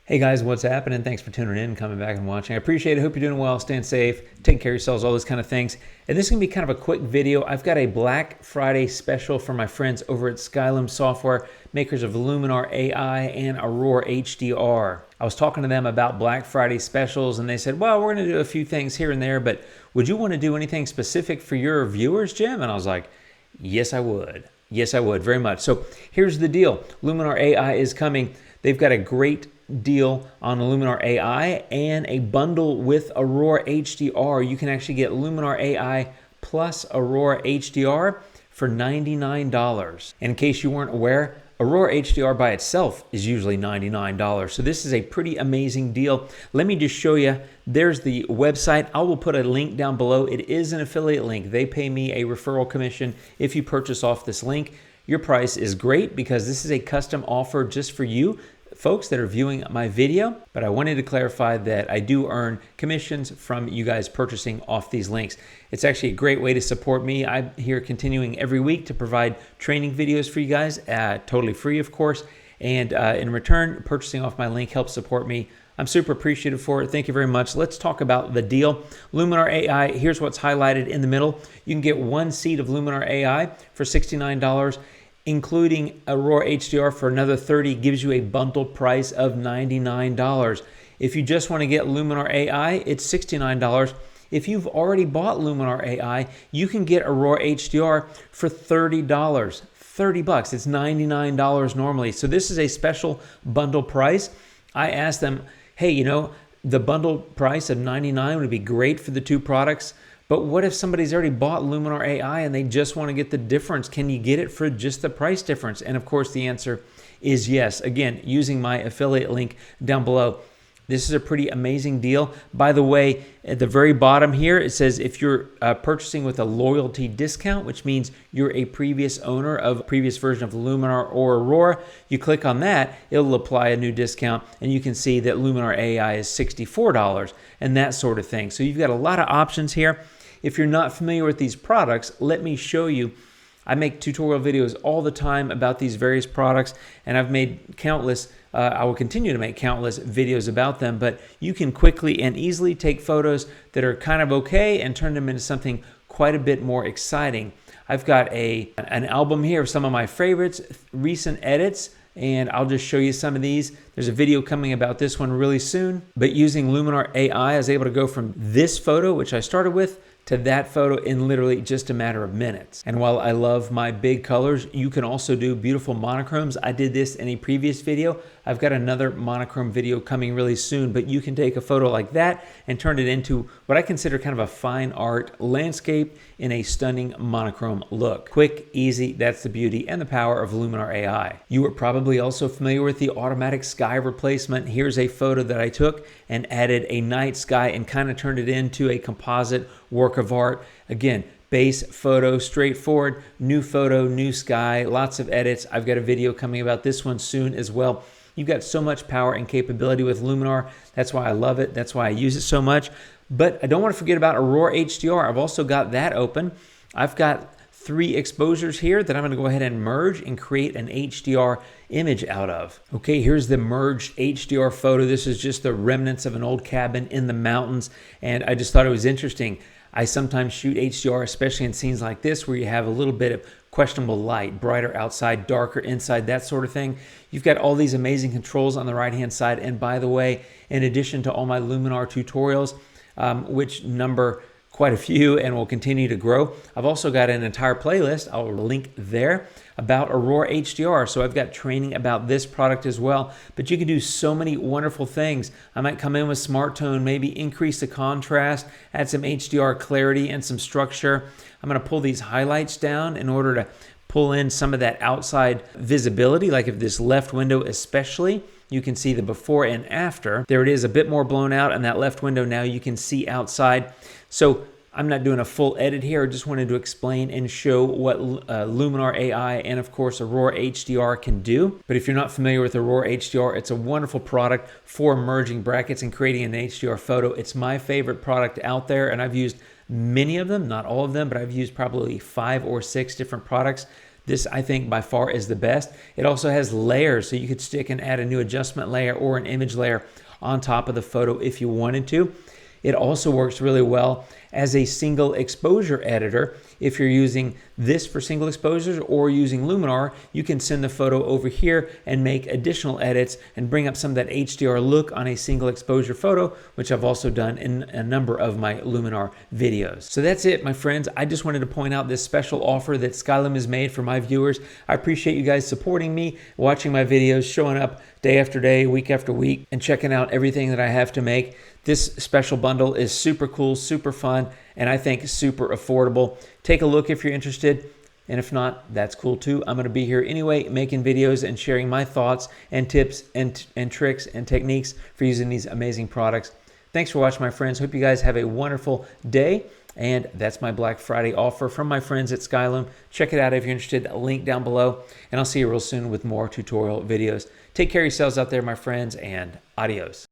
Hey guys, what's happening? Thanks for tuning in, coming back and watching. I appreciate it. Hope you're doing well, staying safe, taking care of yourselves, all those kind of things. And this is going to be kind of a quick video. I've got a Black Friday special for my friends over at Skylum Software, makers of Luminar AI and Aurora HDR. I was talking to them about Black Friday specials and they said, well, we're going to do a few things here and there, but would you want to do anything specific for your viewers, Jim? And I was like, yes, I would. Yes, I would, very much. So here's the deal. Luminar AI is coming. They've got a great deal on Luminar AI and a bundle with Aurora HDR. You can actually get Luminar AI plus Aurora HDR for $99. And in case you weren't aware, Aurora HDR by itself is usually $99. So this is a pretty amazing deal. Let me just show you. There's the website. I will put a link down below. It is an affiliate link. They pay me a referral commission if you purchase off this link. Your price is great because this is a custom offer just for you folks that are viewing my video, but I wanted to clarify that I do earn commissions from you guys purchasing off these links. It's actually a great way to support me. I'm here continuing every week to provide training videos for you guys, totally free, of course, and in return, purchasing off my link helps support me. I'm super appreciative for it. Thank you very much. Let's talk about the deal. Luminar AI, here's what's highlighted in the middle. You can get one seat of Luminar AI for $69. Including Aurora HDR for another $30, gives you a bundled price of $99. If you just want to get Luminar AI, it's $69. If you've already bought Luminar AI, you can get Aurora HDR for $30. $30, it's $99 normally. So this is a special bundle price. I asked them, hey, you know, the bundle price of $99 would be great for the two products. But what if somebody's already bought Luminar AI and they just want to get the difference? Can you get it for just the price difference? And of course, the answer is yes. Again, using my affiliate link down below. This is a pretty amazing deal. By the way, at the very bottom here, it says if you're purchasing with a loyalty discount, which means you're a previous owner of a previous version of Luminar or Aurora, you click on that, it'll apply a new discount, and you can see that Luminar AI is $64 and that sort of thing. So you've got a lot of options here. If you're not familiar with these products, let me show you. I make tutorial videos all the time about these various products, and I've made countless, I will continue to make countless videos about them, but you can quickly and easily take photos that are kind of okay and turn them into something quite a bit more exciting. I've got an album here of some of my favorites, recent edits, and I'll just show you some of these. There's a video coming about this one really soon, but using Luminar AI, I was able to go from this photo, which I started with, to that photo in literally just a matter of minutes. And while I love my big colors, you can also do beautiful monochromes. I did this in a previous video. I've got another monochrome video coming really soon, but you can take a photo like that and turn it into what I consider kind of a fine art landscape in a stunning monochrome look. Quick, easy, that's the beauty and the power of Luminar AI. You are probably also familiar with the automatic sky replacement. Here's a photo that I took and added a night sky and kind of turned it into a composite work of art. Again, base photo, straightforward, new photo, new sky, lots of edits. I've got a video coming about this one soon as well. You've got so much power and capability with Luminar. That's why I love it. That's why I use it so much. But I don't want to forget about Aurora HDR. I've also got that open. I've got 3 exposures here that I'm going to go ahead and merge and create an HDR image out of. Okay, here's the merged HDR photo. This is just the remnants of an old cabin in the mountains, and I just thought it was interesting. I sometimes shoot HDR, especially in scenes like this where you have a little bit of questionable light, brighter outside, darker inside, that sort of thing. You've got all these amazing controls on the right-hand side. And by the way, in addition to all my Luminar tutorials, which number quite a few and will continue to grow, I've also got an entire playlist, I'll link there, about Aurora HDR. So I've got training about this product as well, but you can do so many wonderful things. I might come in with Smart Tone, maybe increase the contrast, add some HDR clarity and some structure. I'm going to pull these highlights down in order to pull in some of that outside visibility, like if this left window especially, you can see the before and after. There it is, a bit more blown out, and that left window now you can see outside. So I'm not doing a full edit here. I just wanted to explain and show what Luminar AI and of course Aurora HDR can do. But if you're not familiar with Aurora HDR, it's a wonderful product for merging brackets and creating an HDR photo. It's my favorite product out there, and I've used many of them, not all of them, but I've used probably 5 or 6 different products. This, I think, by far is the best. It also has layers, so you could stick and add a new adjustment layer or an image layer on top of the photo if you wanted to. It also works really well as a single exposure editor. If you're using this for single exposures or using Luminar, you can send the photo over here and make additional edits and bring up some of that HDR look on a single exposure photo, which I've also done in a number of my Luminar videos. So that's it, my friends. I just wanted to point out this special offer that Skylum has made for my viewers. I appreciate you guys supporting me, watching my videos, showing up day after day, week after week, and checking out everything that I have to make. This special bundle is super cool, super fun, and I think super affordable. Take a look if you're interested, and if not, that's cool too. I'm gonna be here anyway, making videos and sharing my thoughts and tips and tricks and techniques for using these amazing products. Thanks for watching, my friends. Hope you guys have a wonderful day. And that's my Black Friday offer from my friends at Skylum. Check it out if you're interested. Link down below. And I'll see you real soon with more tutorial videos. Take care of yourselves out there, my friends, and adios.